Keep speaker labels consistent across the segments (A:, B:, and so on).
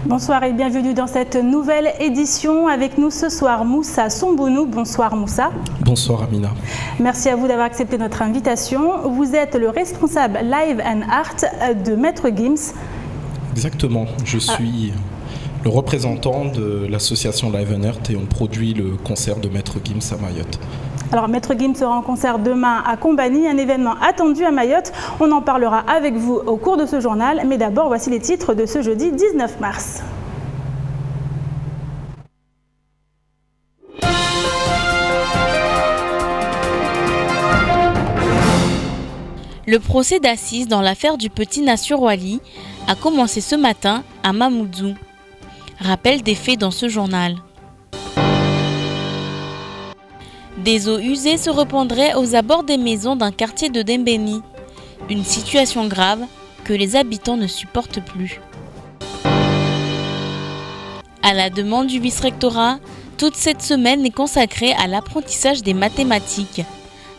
A: Bonsoir et bienvenue dans cette nouvelle édition. Avec nous ce soir, Moussa Sombounou. Bonsoir Moussa.
B: Bonsoir Amina.
A: Merci à vous d'avoir accepté notre invitation. Vous êtes le responsable Live and Art de Maître Gims.
B: Exactement, je suis le représentant de l'association Live and Art et on produit le concert de Maître Gims à Mayotte.
A: Alors Maître Gims sera en concert demain à Combani, un événement attendu à Mayotte. On en parlera avec vous au cours de ce journal, mais d'abord voici les titres de ce jeudi 19 mars.
C: Le procès d'assises dans l'affaire du petit Nassur Wali a commencé ce matin à Mamoudzou. Rappel des faits dans ce journal. Des eaux usées se répandraient aux abords des maisons d'un quartier de Dembéni. Une situation grave que les habitants ne supportent plus. À la demande du vice-rectorat, toute cette semaine est consacrée à l'apprentissage des mathématiques.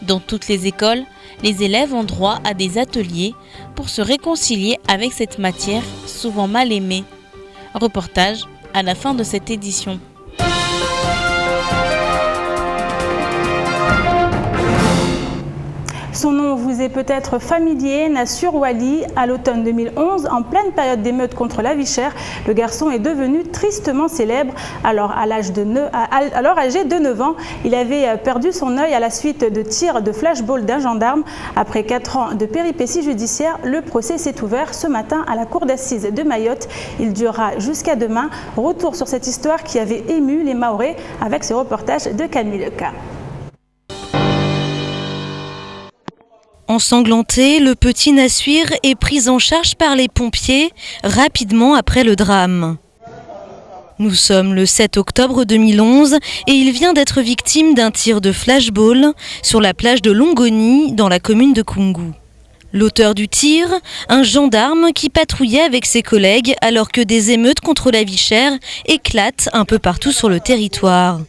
C: Dans toutes les écoles, les élèves ont droit à des ateliers pour se réconcilier avec cette matière souvent mal aimée. Reportage à la fin de cette édition.
A: Son nom vous est peut-être familier, Nassur Wali. À l'automne 2011, en pleine période d'émeute contre la vie chère, le garçon est devenu tristement célèbre. Alors âgé de 9 ans, il avait perdu son œil à la suite de tirs de flashball d'un gendarme. Après 4 ans de péripéties judiciaires, le procès s'est ouvert ce matin à la cour d'assises de Mayotte. Il durera jusqu'à demain. Retour sur cette histoire qui avait ému les Mahorais avec ce reportage de Camille Leca.
D: Ensanglanté, le petit Nassur est pris en charge par les pompiers rapidement après le drame. Nous sommes le 7 octobre 2011 et il vient d'être victime d'un tir de flashball sur la plage de Longoni dans la commune de Koungou. L'auteur du tir, un gendarme qui patrouillait avec ses collègues alors que des émeutes contre la vie chère éclatent un peu partout sur le territoire.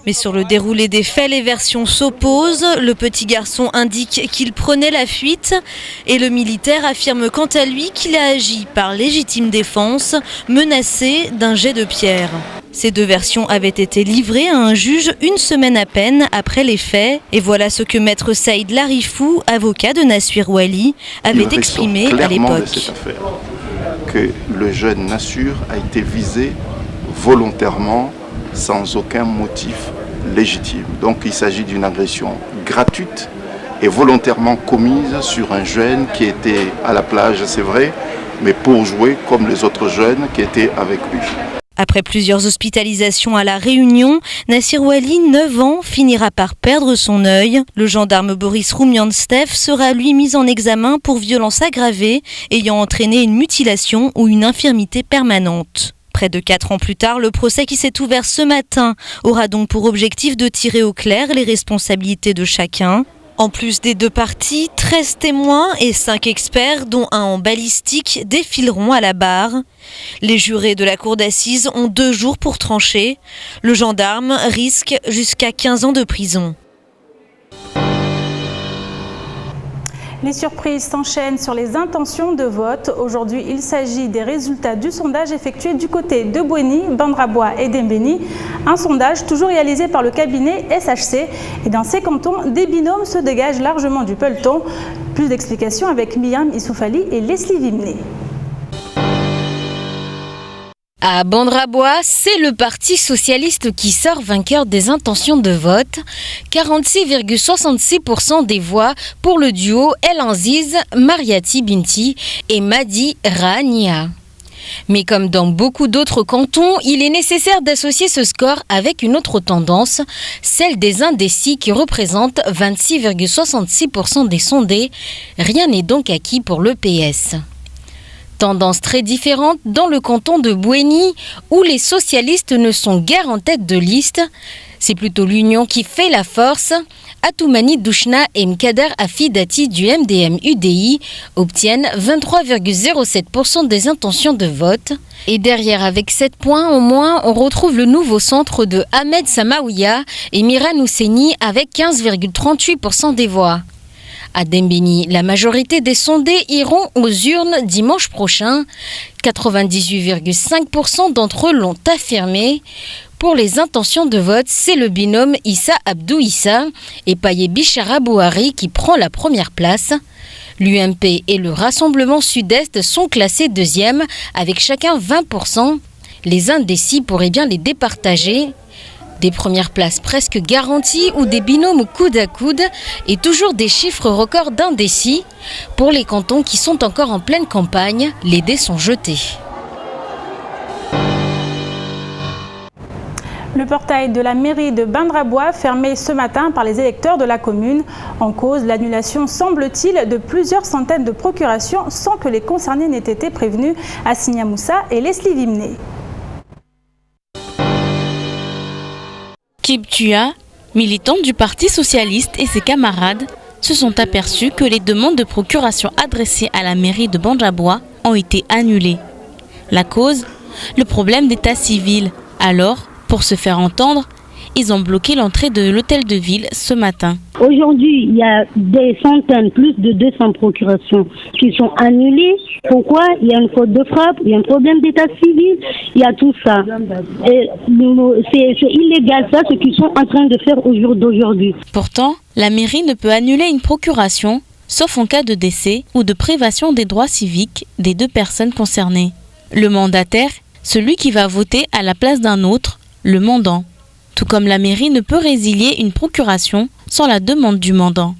D: Mais sur le déroulé des faits, les versions s'opposent. Le petit garçon indique qu'il prenait la fuite et le militaire affirme quant à lui qu'il a agi par légitime défense, menacé d'un jet de pierre. Ces deux versions avaient été livrées à un juge une semaine à peine après les faits. Et voilà ce que maître Saïd Larifou, avocat de Nassur Wali, avait exprimé à l'époque.
E: De cette affaire, que le jeune Nassur a été visé volontairement sans aucun motif légitime. Donc il s'agit d'une agression gratuite et volontairement commise sur un jeune qui était à la plage, c'est vrai, mais pour jouer comme les autres jeunes qui étaient avec lui.
D: Après plusieurs hospitalisations à La Réunion, Nassur Wali, 9 ans, finira par perdre son œil. Le gendarme Boris Roumian-Stef sera lui mis en examen pour violence aggravée ayant entraîné une mutilation ou une infirmité permanente. Près de 4 ans plus tard, le procès qui s'est ouvert ce matin aura donc pour objectif de tirer au clair les responsabilités de chacun. En plus des deux parties, 13 témoins et 5 experts, dont un en balistique, défileront à la barre. Les jurés de la cour d'assises ont 2 jours pour trancher. Le gendarme risque jusqu'à 15 ans de prison.
A: Les surprises s'enchaînent sur les intentions de vote. Aujourd'hui, il s'agit des résultats du sondage effectué du côté de Bouéni, Bandrabois et Dembéni. Un sondage toujours réalisé par le cabinet SHC. Et dans ces cantons, des binômes se dégagent largement du peloton. Plus d'explications avec Myriam Issoufali et Leslie Vimné.
C: À Bandrabois, c'est le Parti socialiste qui sort vainqueur des intentions de vote. 46,66% des voix pour le duo El Anziz, Mariati Binti et Madi Rania. Mais comme dans beaucoup d'autres cantons, il est nécessaire d'associer ce score avec une autre tendance, celle des indécis qui représentent 26,66% des sondés. Rien n'est donc acquis pour le PS. Tendance très différente dans le canton de Bouéni, où les socialistes ne sont guère en tête de liste. C'est plutôt l'union qui fait la force. Atoumani Douchna et Mkader Afidati du MDM-UDI obtiennent 23,07% des intentions de vote. Et derrière, avec 7 points au moins, on retrouve le nouveau centre de Ahmed Samaouia et Miran Husseini avec 15,38% des voix. À Dembéni, la majorité des sondés iront aux urnes dimanche prochain. 98,5% d'entre eux l'ont affirmé. Pour les intentions de vote, c'est le binôme Issa Abdou Issa et Paye Bichara Bouhari qui prend la première place. L'UMP et le Rassemblement Sud-Est sont classés deuxième avec chacun 20%. Les indécis pourraient bien les départager. Des premières places presque garanties ou des binômes coude à coude et toujours des chiffres records d'indécis. Pour les cantons qui sont encore en pleine campagne, les dés sont jetés.
A: Le portail de la mairie de Bandrabois fermé ce matin par les électeurs de la commune. En cause, l'annulation, semble-t-il, de plusieurs centaines de procurations sans que les concernés n'aient été prévenus. Assigna Moussa et Leslie Vimné.
F: Kip Tua, militant du Parti socialiste et ses camarades, se sont aperçus que les demandes de procuration adressées à la mairie de Bandrabois ont été annulées. La cause, le problème d'état civil. Alors, pour se faire entendre, ils ont bloqué l'entrée de l'hôtel de ville ce matin.
G: Aujourd'hui, il y a des centaines, plus de 200 procurations qui sont annulées. Pourquoi? Il y a une faute de frappe, il y a un problème d'état civil, il y a tout ça. Et c'est illégal ça, ce qu'ils sont en train de faire au jour d'aujourd'hui.
F: Pourtant, la mairie ne peut annuler une procuration, sauf en cas de décès ou de privation des droits civiques des deux personnes concernées. Le mandataire, celui qui va voter à la place d'un autre, le mandant. Tout comme la mairie ne peut résilier une procuration sans la demande du mandant.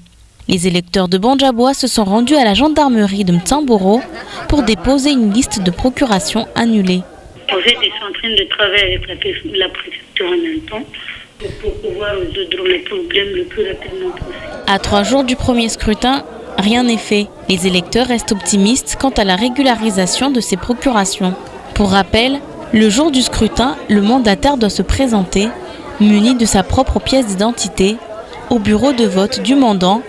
F: Les électeurs de Bandrabois se sont rendus à la gendarmerie de Mtsamboro pour déposer une liste de procurations annulées.
H: En fait, ils sont en train de travailler avec la préfecture en même temps pour pouvoir résoudre les problèmes le plus rapidement possible.
F: À 3 jours du premier scrutin, rien n'est fait. Les électeurs restent optimistes quant à la régularisation de ces procurations. Pour rappel, le jour du scrutin, le mandataire doit se présenter, muni de sa propre pièce d'identité, au bureau de vote du mandant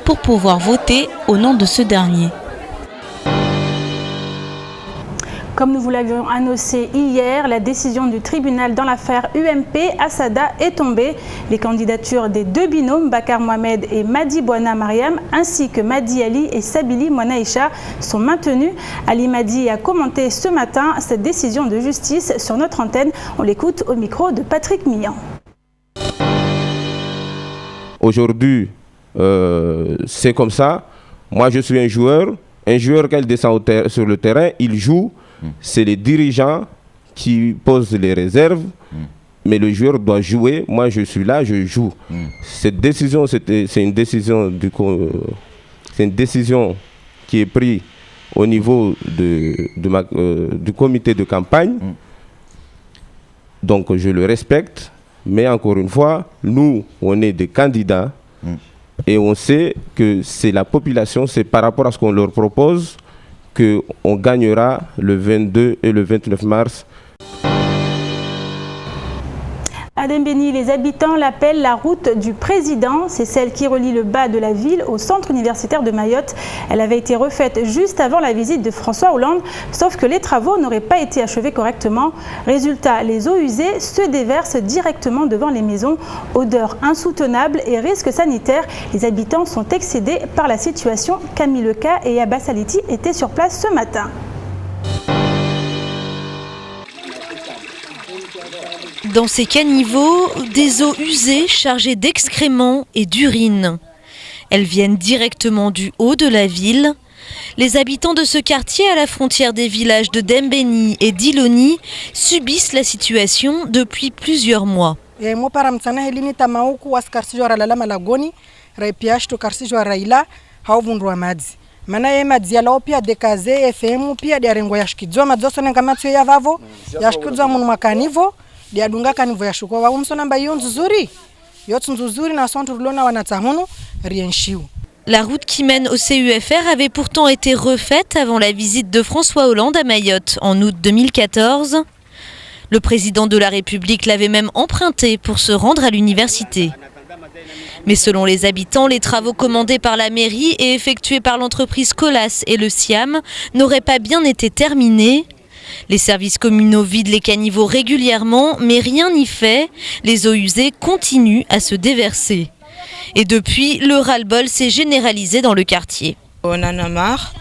F: pour pouvoir voter au nom de ce dernier.
A: Comme nous vous l'avions annoncé hier, la décision du tribunal dans l'affaire UMP Assada est tombée. Les candidatures des deux binômes, Bakar Mohamed et Madi Bouana Mariam, ainsi que Madi Ali et Sabili Mouanaïcha, sont maintenues. Ali Madi a commenté ce matin cette décision de justice sur notre antenne. On l'écoute au micro de Patrick Millan.
I: Aujourd'hui, c'est comme ça. Moi, je suis un joueur quand il descend sur le terrain, il joue. C'est les dirigeants qui posent les réserves, mais le joueur doit jouer. Moi, je suis là, je joue. Cette décision, c'est une décision qui est prise au niveau du comité de campagne. Donc, je le respecte. Mais encore une fois, nous, on est des candidats et on sait que c'est la population, c'est par rapport à ce qu'on leur propose qu'on gagnera le 22 et le 29 mars.
A: À Dembéni, les habitants l'appellent la route du président. C'est celle qui relie le bas de la ville au centre universitaire de Mayotte. Elle avait été refaite juste avant la visite de François Hollande, sauf que les travaux n'auraient pas été achevés correctement. Résultat, les eaux usées se déversent directement devant les maisons. Odeur insoutenable et risque sanitaire. Les habitants sont excédés par la situation. Camille Leca et Abbas Aliti étaient sur place ce matin.
D: Dans ces caniveaux, des eaux usées chargées d'excréments et d'urine. Elles viennent directement du haut de la ville. Les habitants de ce quartier à la frontière des villages de Dembéni et d'Iloni subissent la situation depuis plusieurs mois. La route qui mène au CUFR avait pourtant été refaite avant la visite de François Hollande à Mayotte en août 2014. Le président de la République l'avait même empruntée pour se rendre à l'université. Mais selon les habitants, les travaux commandés par la mairie et effectués par l'entreprise Colas et le SIAM n'auraient pas bien été terminés. Les services communaux vident les caniveaux régulièrement, mais rien n'y fait. Les eaux usées continuent à se déverser. Et depuis, le ras-le-bol s'est généralisé dans le quartier.
J: On en a marre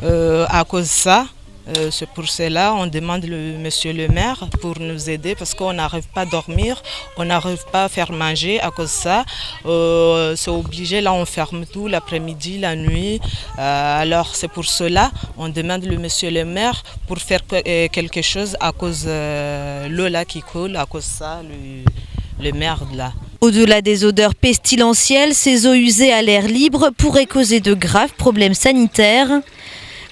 J: à cause de ça. C'est pour cela on demande monsieur le maire pour nous aider parce qu'on n'arrive pas à dormir, on n'arrive pas à faire manger à cause de ça. C'est obligé, là on ferme tout l'après-midi, la nuit. Alors c'est pour cela on demande le monsieur le maire pour faire quelque chose à cause de l'eau là qui coule, à cause de ça, le maire là.
D: Au-delà des odeurs pestilentielles, ces eaux usées à l'air libre pourraient causer de graves problèmes sanitaires.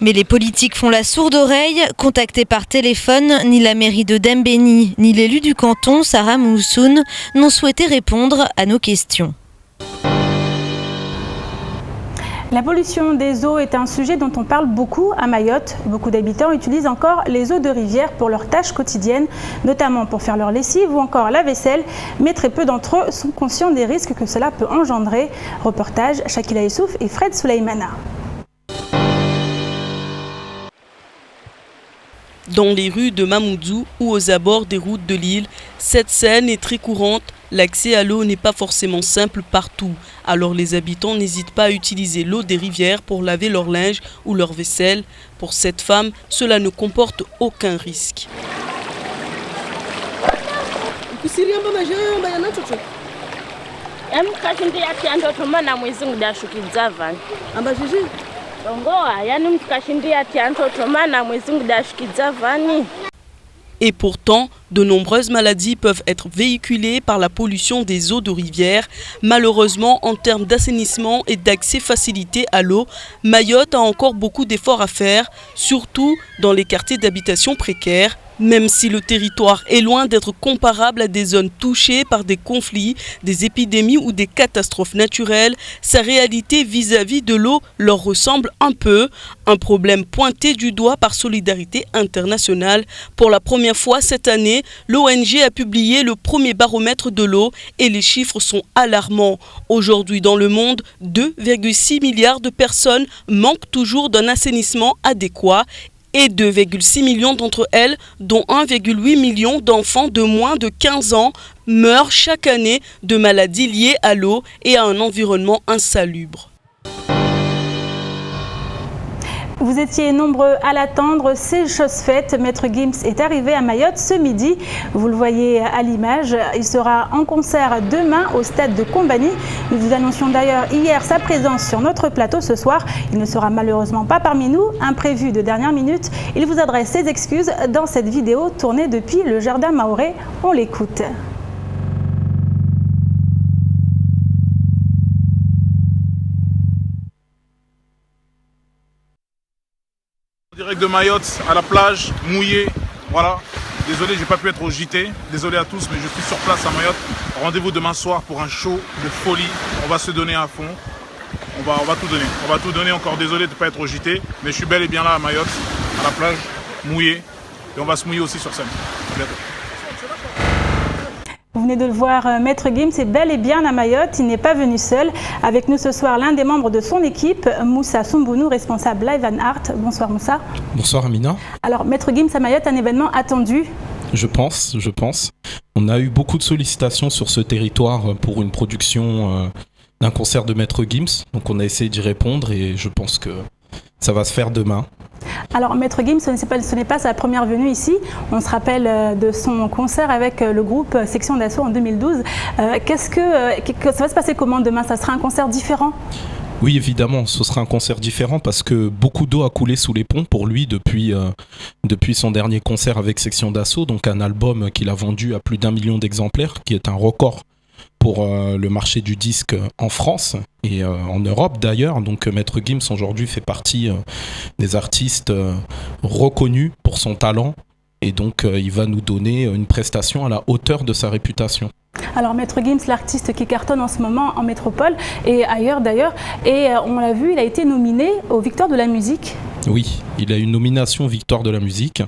D: Mais les politiques font la sourde oreille. Contactés par téléphone, ni la mairie de Dembéni, ni l'élu du canton, Sarah Moussoun, n'ont souhaité répondre à nos questions.
A: La pollution des eaux est un sujet dont on parle beaucoup à Mayotte. Beaucoup d'habitants utilisent encore les eaux de rivière pour leurs tâches quotidiennes, notamment pour faire leur lessive ou encore la vaisselle, mais très peu d'entre eux sont conscients des risques que cela peut engendrer. Reportage Shakila Youssouf et Fred Souleymana.
K: Dans les rues de Mamoudzou ou aux abords des routes de l'île, cette scène est très courante. L'accès à l'eau n'est pas forcément simple partout. Alors les habitants n'hésitent pas à utiliser l'eau des rivières pour laver leur linge ou leur vaisselle. Pour cette femme, cela ne comporte aucun risque. Et pourtant, de nombreuses maladies peuvent être véhiculées par la pollution des eaux de rivière. Malheureusement, en termes d'assainissement et d'accès facilité à l'eau, Mayotte a encore beaucoup d'efforts à faire, surtout dans les quartiers d'habitation précaires. Même si le territoire est loin d'être comparable à des zones touchées par des conflits, des épidémies ou des catastrophes naturelles, sa réalité vis-à-vis de l'eau leur ressemble un peu. Un problème pointé du doigt par Solidarité Internationale. Pour la première fois cette année, l'ONG a publié le premier baromètre de l'eau et les chiffres sont alarmants. Aujourd'hui dans le monde, 2,6 milliards de personnes manquent toujours d'un assainissement adéquat. Et 2,6 millions d'entre elles, dont 1,8 million d'enfants de moins de 15 ans, meurent chaque année de maladies liées à l'eau et à un environnement insalubre.
A: Vous étiez nombreux à l'attendre, c'est chose faite. Maître Gims est arrivé à Mayotte ce midi. Vous le voyez à l'image, il sera en concert demain au stade de Combani. Nous vous annoncions d'ailleurs hier sa présence sur notre plateau ce soir. Il ne sera malheureusement pas parmi nous, imprévu de dernière minute. Il vous adresse ses excuses dans cette vidéo tournée depuis le jardin Maoré. On l'écoute.
L: Direct de Mayotte, à la plage, mouillé, voilà. Désolé, j'ai pas pu être au JT, désolé à tous, mais je suis sur place à Mayotte. Rendez-vous demain soir pour un show de folie. On va se donner à fond, on va tout donner. On va tout donner, encore désolé de ne pas être au JT, mais je suis bel et bien là à Mayotte, à la plage, mouillé. Et on va se mouiller aussi sur scène. À bientôt.
A: Vous venez de le voir, Maître Gims est bel et bien à Mayotte, il n'est pas venu seul. Avec nous ce soir, l'un des membres de son équipe, Moussa Soumbounou, responsable Live and Art. Bonsoir Moussa. Bonsoir Amina. Alors, Maître Gims à Mayotte, un événement attendu?
B: Je pense. On a eu beaucoup de sollicitations sur ce territoire pour une production d'un concert de Maître Gims. Donc on a essayé d'y répondre et je pense que ça va se faire demain.
A: Alors, Maître Gims, ce n'est pas sa première venue ici. On se rappelle de son concert avec le groupe Section d'Assaut en 2012. Ça va se passer comment demain? Ça sera un concert différent?
B: Oui, évidemment, ce sera un concert différent parce que beaucoup d'eau a coulé sous les ponts pour lui depuis son dernier concert avec Section d'Assaut, donc un album qu'il a vendu à plus d'1 million d'exemplaires, qui est un record pour le marché du disque en France et en Europe d'ailleurs. Donc Maître Gims aujourd'hui fait partie des artistes reconnus pour son talent et donc il va nous donner une prestation à la hauteur de sa réputation.
A: Alors Maître Gims, l'artiste qui cartonne en ce moment en métropole et ailleurs d'ailleurs, et on l'a vu, il a été nominé aux Victoires de la musique.
B: Oui, il a une nomination Victoire de la musique.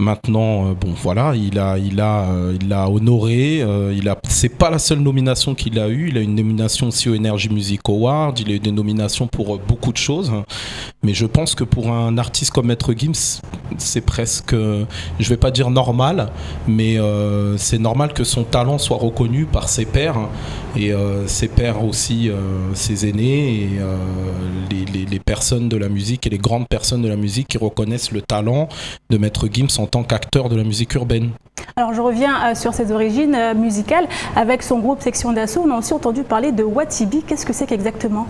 B: Maintenant, bon voilà, il l'a honoré. C'est pas la seule nomination qu'il a eue. Il a une nomination aussi au Energy Music Award. Il a eu des nominations pour beaucoup de choses. Mais je pense que pour un artiste comme Maître Gims, c'est presque, je vais pas dire normal, mais c'est normal que son talent soit reconnu par ses pairs, et ses pairs aussi, ses aînés, et les personnes de la musique et les grandes personnes de la musique qui reconnaissent le talent de Maître Gims en tant qu'acteur de la musique urbaine.
A: Alors je reviens sur ses origines musicales. Avec son groupe Section d'Assaut, on a aussi entendu parler de Watibi. Qu'est-ce que c'est qu'exactement ?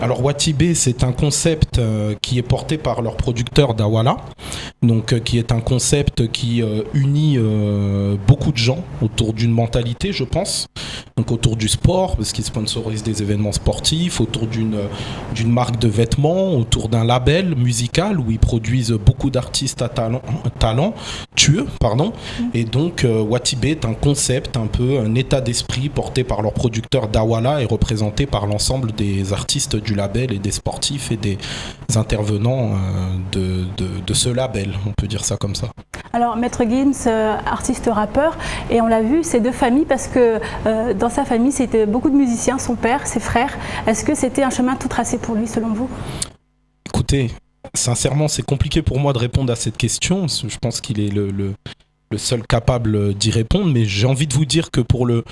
B: Alors Watibi, c'est un concept qui est porté par leur producteur Dawala, donc qui est un concept qui unit beaucoup de gens autour d'une mentalité, je pense, donc autour du sport, parce qu'ils sponsorisent des événements sportifs, autour d'une marque de vêtements, autour d'un label musical où ils produisent beaucoup d'artistes à talentueux, et donc Watibi est un concept, un peu un état d'esprit porté par leur producteur Dawala et représenté par l'ensemble des artistes du label et des sportifs et des intervenants de ce label, on peut dire ça comme ça.
A: Alors Maître Gims, artiste rappeur, et on l'a vu, c'est deux familles, parce que dans sa famille c'était beaucoup de musiciens, son père, ses frères. Est-ce que c'était un chemin tout tracé pour lui selon vous ?
B: Écoutez, sincèrement c'est compliqué pour moi de répondre à cette question, je pense qu'il est le seul capable d'y répondre, mais j'ai envie de vous dire que pour le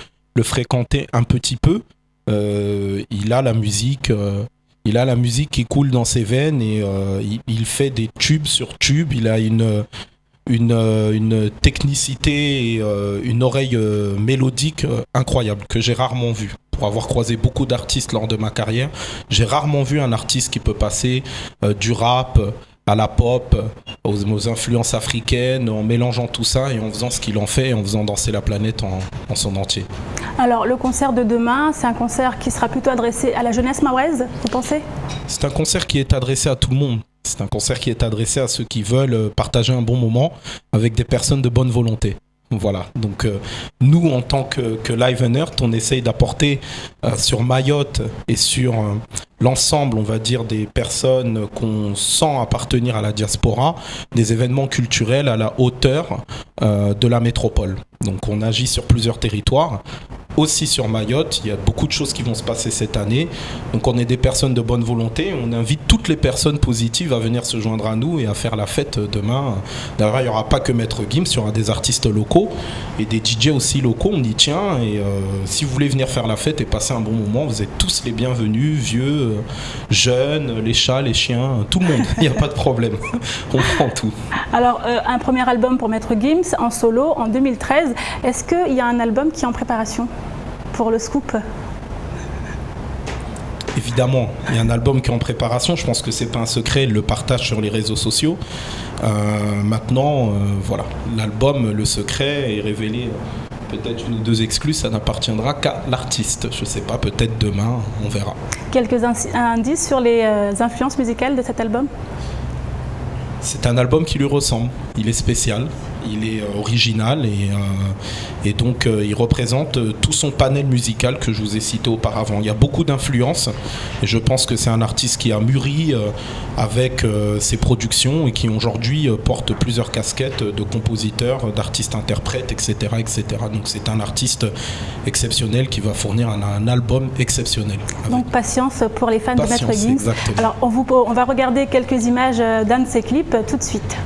B: fréquenter un petit peu, il a la musique qui coule dans ses veines, et il fait des tubes sur tubes. Il a une technicité et une oreille mélodique incroyable que j'ai rarement vue. Pour avoir croisé beaucoup d'artistes lors de ma carrière, j'ai rarement vu un artiste qui peut passer du rap à la pop, aux influences africaines, en mélangeant tout ça et en faisant ce qu'il en fait, et en faisant danser la planète en son entier.
A: Alors le concert de demain, c'est un concert qui sera plutôt adressé à la jeunesse mahoraise, vous pensez ?
B: C'est un concert qui est adressé à tout le monde. C'est un concert qui est adressé à ceux qui veulent partager un bon moment avec des personnes de bonne volonté. Voilà, donc nous en tant que Live & Earth, on essaye d'apporter sur Mayotte et sur l'ensemble, on va dire, des personnes qu'on sent appartenir à la diaspora, des événements culturels à la hauteur de la métropole. Donc on agit sur plusieurs territoires, aussi sur Mayotte. Il y a beaucoup de choses qui vont se passer cette année. Donc on est des personnes de bonne volonté. On invite toutes les personnes positives à venir se joindre à nous et à faire la fête demain. D'ailleurs, il n'y aura pas que Maître Gims, il y aura des artistes locaux et des DJ aussi locaux. On y tient. Et si vous voulez venir faire la fête et passer un bon moment, vous êtes tous les bienvenus, vieux, jeunes, les chats, les chiens, tout le monde. Il n'y a pas de problème. On prend tout.
A: Alors, un premier album pour Maître Gims en solo en 2013. Est-ce qu'il y a un album qui est en préparation pour le scoop ?
B: Évidemment, il y a un album qui est en préparation. Je pense que c'est pas un secret, il le partage sur les réseaux sociaux. Maintenant, voilà, l'album, le secret est révélé. Peut-être une ou deux exclus, ça n'appartiendra qu'à l'artiste. Je sais pas, peut-être demain, on verra.
A: Quelques indices sur les influences musicales de cet album ?
B: C'est un album qui lui ressemble. Il est spécial, il est original et donc il représente tout son panel musical que je vous ai cité auparavant. Il y a beaucoup d'influences et je pense que c'est un artiste qui a mûri avec ses productions et qui aujourd'hui porte plusieurs casquettes de compositeur, d'artiste-interprète, etc., etc. Donc c'est un artiste exceptionnel qui va fournir un album exceptionnel.
A: Donc patience pour les fans de Maître Gims.
B: Exactement.
A: Alors on va regarder quelques images d'un de ses clips tout de suite.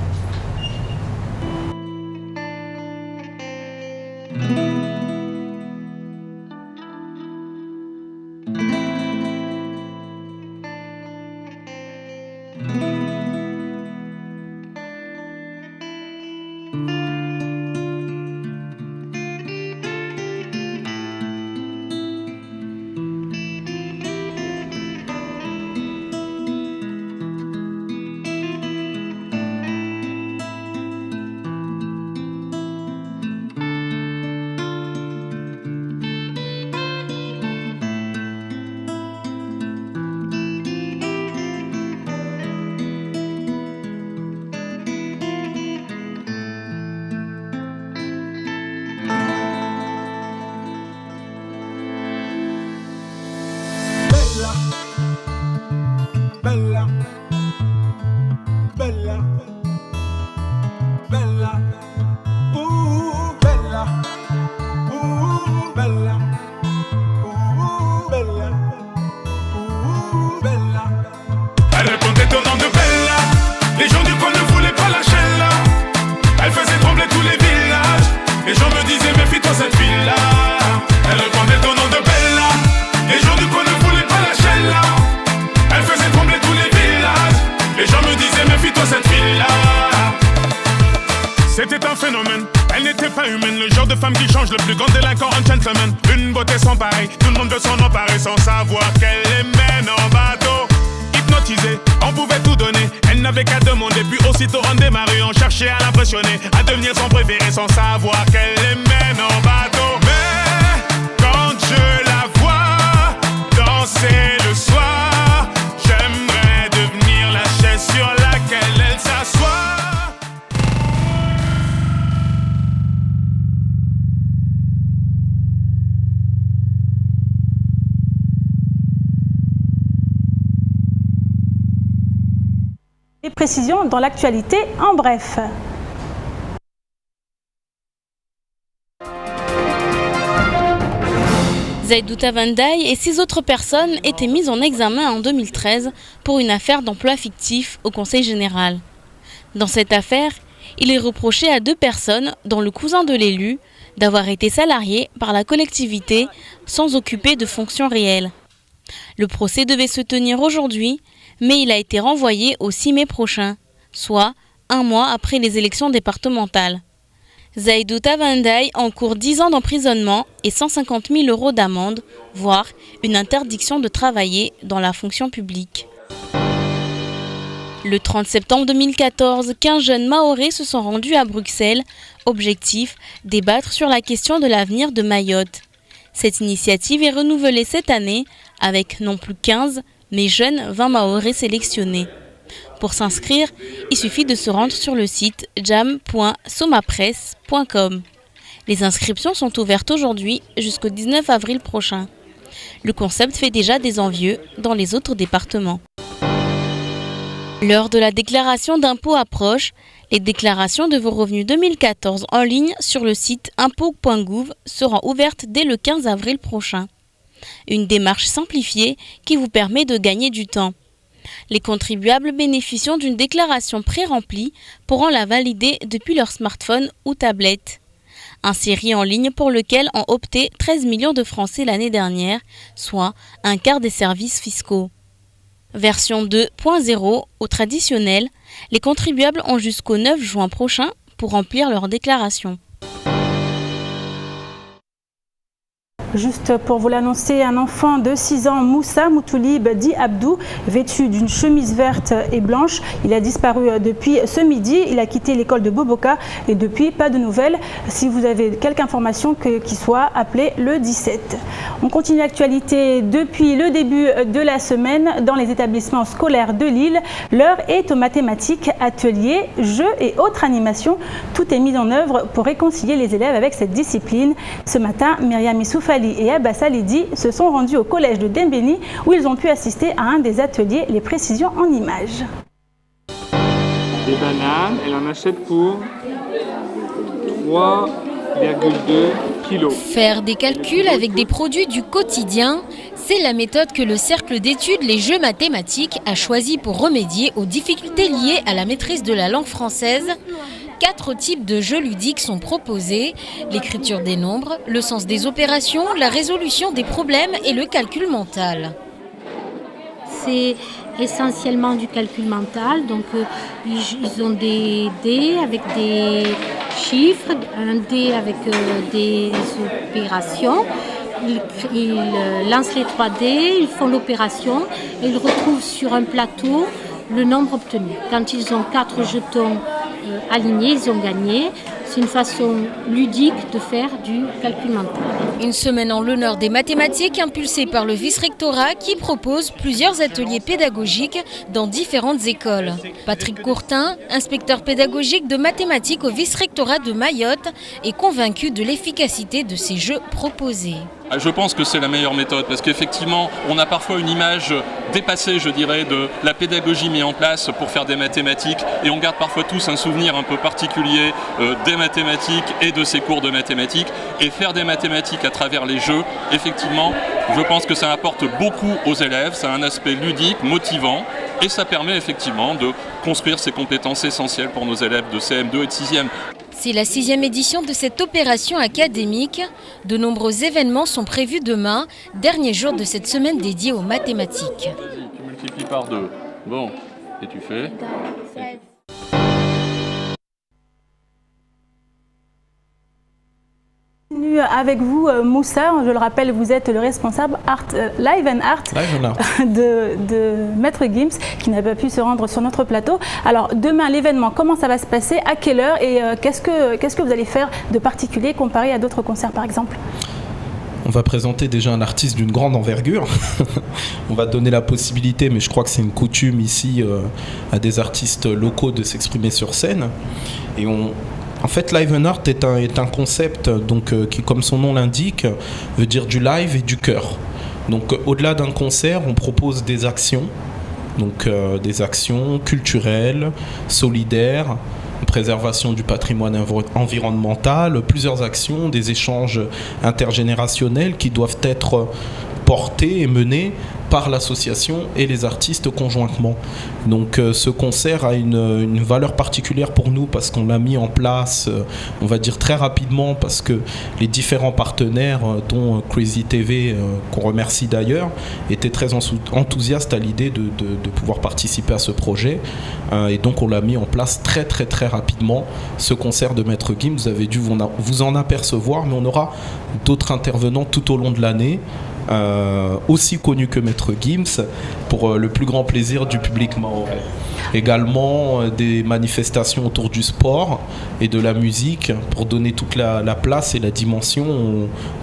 M: phénomène. Elle n'était pas humaine, le genre de femme qui change le plus grand délinquant en gentleman. Une beauté sans pareil, tout le monde veut s'en emparer sans savoir qu'elle les mène en bateau. Hypnotisée, on pouvait tout donner. Elle n'avait qu'à demander, puis aussitôt on démarrait. On cherchait à l'impressionner, à devenir son préféré sans savoir qu'elle les mène en bateau. Mais quand je la vois danser le soir, j'aimerais devenir la chaise sur laquelle elle s'assoit.
A: Les précisions dans l'actualité en bref.
F: Zaïdouta Vandaï et 6 autres personnes étaient mises en examen en 2013 pour une affaire d'emploi fictif au Conseil général. Dans cette affaire, il est reproché à 2 personnes, dont le cousin de l'élu, d'avoir été salarié par la collectivité sans occuper de fonction réelle. Le procès devait se tenir aujourd'hui, mais il a été renvoyé au 6 mai prochain, soit 1 mois après les élections départementales. Zaïdouta Vandaï encourt 10 ans d'emprisonnement et 150 000 € d'amende, voire une interdiction de travailler dans la fonction publique. Le 30 septembre 2014, 15 jeunes Mahorais se sont rendus à Bruxelles. Objectif, débattre sur la question de l'avenir de Mayotte. Cette initiative est renouvelée cette année avec non plus 15, mais jeunes 20 Mahorais sélectionnés. Pour s'inscrire, il suffit de se rendre sur le site jam.somapresse.com. Les inscriptions sont ouvertes aujourd'hui jusqu'au 19 avril prochain. Le concept fait déjà des envieux dans les autres départements. L'heure de la déclaration d'impôt approche. Les déclarations de vos revenus 2014 en ligne sur le site impôt.gouv seront ouvertes dès le 15 avril prochain. Une démarche simplifiée qui vous permet de gagner du temps. Les contribuables bénéficiant d'une déclaration pré-remplie pourront la valider depuis leur smartphone ou tablette. Un série en ligne pour lequel ont opté 13 millions de Français l'année dernière, soit un quart des services fiscaux. Version 2.0 au traditionnel, les contribuables ont jusqu'au 9 juin prochain pour remplir leur déclaration.
A: Juste pour vous l'annoncer, un enfant de 6 ans, Moussa Moutoulib, dit Abdou, vêtu d'une chemise verte et blanche. Il a disparu depuis ce midi. Il a quitté l'école de Boboka et depuis, pas de nouvelles. Si vous avez quelque information qui soit, appelez le 17. On continue l'actualité depuis le début de la semaine dans les établissements scolaires de Lille. L'heure est aux mathématiques, ateliers, jeux et autres animations. Tout est mis en œuvre pour réconcilier les élèves avec cette discipline. Ce matin, Myriam Issoufali et Abbas Alidi se sont rendus au collège de Dembéni où ils ont pu assister à un des ateliers, les précisions en images.
N: Des bananes, elle en achète pour 3,2 kilos.
C: Faire des calculs avec des produits du quotidien, c'est la méthode que le Cercle d'études Les Jeux mathématiques a choisi pour remédier aux difficultés liées à la maîtrise de la langue française. 4 types de jeux ludiques sont proposés, l'écriture des nombres, le sens des opérations, la résolution des problèmes et le calcul mental.
O: C'est essentiellement du calcul mental, donc ils ont des dés avec des chiffres, un dé avec des opérations. Ils lancent les 3 dés, ils font l'opération et ils retrouvent sur un plateau le nombre obtenu. Quand ils ont 4 jetons alignés, ils ont gagné. C'est une façon ludique de faire du calcul mental.
C: Une semaine en l'honneur des mathématiques impulsée par le vice-rectorat qui propose plusieurs ateliers pédagogiques dans différentes écoles. Patrick Courtin, inspecteur pédagogique de mathématiques au vice-rectorat de Mayotte, est convaincu de l'efficacité de ces jeux proposés.
P: Je pense que c'est la meilleure méthode parce qu'effectivement, on a parfois une image dépassée, je dirais, de la pédagogie mise en place pour faire des mathématiques et on garde parfois tous un souvenir un peu particulier des mathématiques et de ces cours de mathématiques. Et faire des mathématiques à travers les jeux, effectivement, je pense que ça apporte beaucoup aux élèves, ça a un aspect ludique, motivant et ça permet effectivement de construire ces compétences essentielles pour nos élèves de CM2 et de 6e.
C: C'est la 6e édition de cette opération académique. De nombreux événements sont prévus demain, dernier jour de cette semaine dédiée aux mathématiques.
P: Tu multiplies par 2. Bon, et tu fais
A: continue avec vous, Moussa. Je le rappelle, vous êtes le responsable Live and Art de Maître Gims, qui n'a pas pu se rendre sur notre plateau. Alors, demain, l'événement, comment ça va se passer? À quelle heure? Et qu'est-ce que vous allez faire de particulier comparé à d'autres concerts, par exemple?
B: On va présenter déjà un artiste d'une grande envergure. On va donner la possibilité, mais je crois que c'est une coutume ici, à des artistes locaux de s'exprimer sur scène. Et en fait, Live and Art est un concept donc, qui, comme son nom l'indique, veut dire du live et du cœur. Donc, au-delà d'un concert, on propose des actions, donc des actions culturelles, solidaires, préservation du patrimoine environnemental, plusieurs actions, des échanges intergénérationnels qui doivent être portés et menés par l'association et les artistes conjointement. Donc ce concert a une valeur particulière pour nous parce qu'on l'a mis en place, on va dire très rapidement, parce que les différents partenaires, dont Crazy TV, qu'on remercie d'ailleurs, étaient très enthousiastes à l'idée de pouvoir participer à ce projet. Et donc on l'a mis en place très très très rapidement, ce concert de Maître Gims. Vous avez dû vous en apercevoir, mais on aura d'autres intervenants tout au long de l'année, aussi connu que Maître Gims, pour le plus grand plaisir du public mahorais. Également des manifestations autour du sport et de la musique pour donner toute la place et la dimension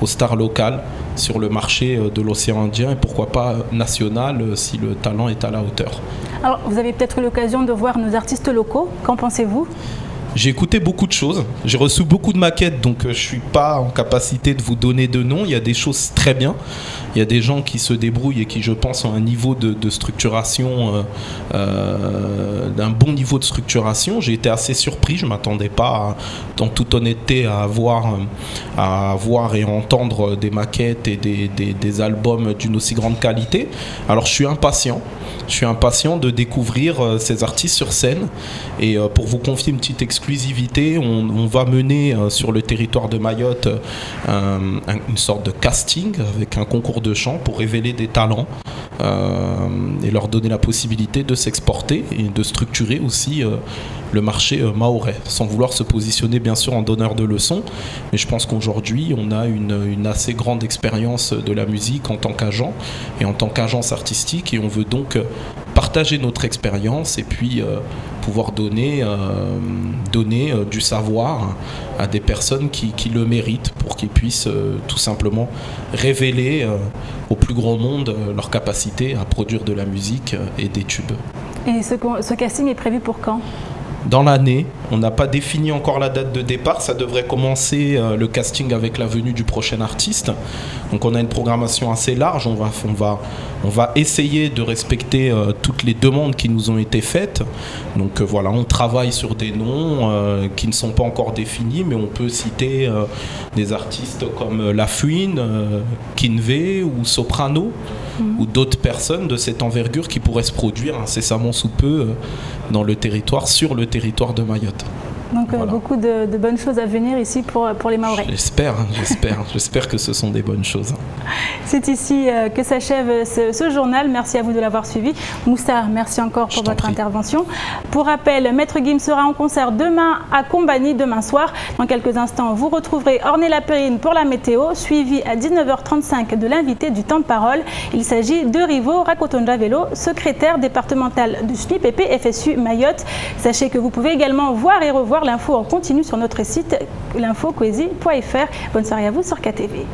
B: aux stars locales sur le marché de l'océan Indien et pourquoi pas national si le talent est à la hauteur.
A: Alors vous avez peut-être eu l'occasion de voir nos artistes locaux, qu'en pensez-vous ?
B: J'ai écouté beaucoup de choses, j'ai reçu beaucoup de maquettes, donc je ne suis pas en capacité de vous donner de nom. Il y a des choses très bien, il y a des gens qui se débrouillent et qui, je pense, ont un niveau de structuration, d'un bon niveau de structuration. J'ai été assez surpris, je ne m'attendais pas, en toute honnêteté, à voir et entendre des maquettes et des albums d'une aussi grande qualité. Alors je suis impatient de découvrir ces artistes sur scène. Et pour vous confier une petite exclusivité, on va mener sur le territoire de Mayotte une sorte de casting avec un concours de chant pour révéler des talents et leur donner la possibilité de s'exporter et de structurer aussi le marché mahorais, sans vouloir se positionner bien sûr en donneur de leçons, mais je pense qu'aujourd'hui on a une assez grande expérience de la musique en tant qu'agent et en tant qu'agence artistique, et on veut donc partager notre expérience et puis pouvoir donner du savoir à des personnes qui le méritent pour qu'ils puissent tout simplement révéler au plus grand monde leur capacité à produire de la musique et des tubes.
A: Et ce casting est prévu pour quand ?
B: Dans l'année, on n'a pas défini encore la date de départ, ça devrait commencer le casting avec la venue du prochain artiste. Donc on a une programmation assez large, on va essayer de respecter toutes les demandes qui nous ont été faites. Donc voilà, on travaille sur des noms qui ne sont pas encore définis, mais on peut citer des artistes comme La Fouine, Kinvé ou Soprano, ou d'autres personnes de cette envergure qui pourraient se produire incessamment sous peu dans le territoire, sur le territoire de Mayotte.
A: Donc voilà. Beaucoup de bonnes choses à venir ici pour les Mahorais.
B: J'espère que ce sont des bonnes choses.
A: C'est ici que s'achève ce journal. Merci à vous de l'avoir suivi. Moussa, merci encore pour votre intervention. Pour rappel, Maître Gims sera en concert demain à Combani, demain soir. Dans quelques instants, vous retrouverez Ornella Perrine pour la météo, suivi à 19h35 de l'invité du temps de parole. Il s'agit de Rivo Rakotonja Velo, secrétaire départemental du SNIPP FSU Mayotte. Sachez que vous pouvez également voir et revoir l'info en continu sur notre site l'infocoesie.fr. Bonne soirée à vous sur KTV.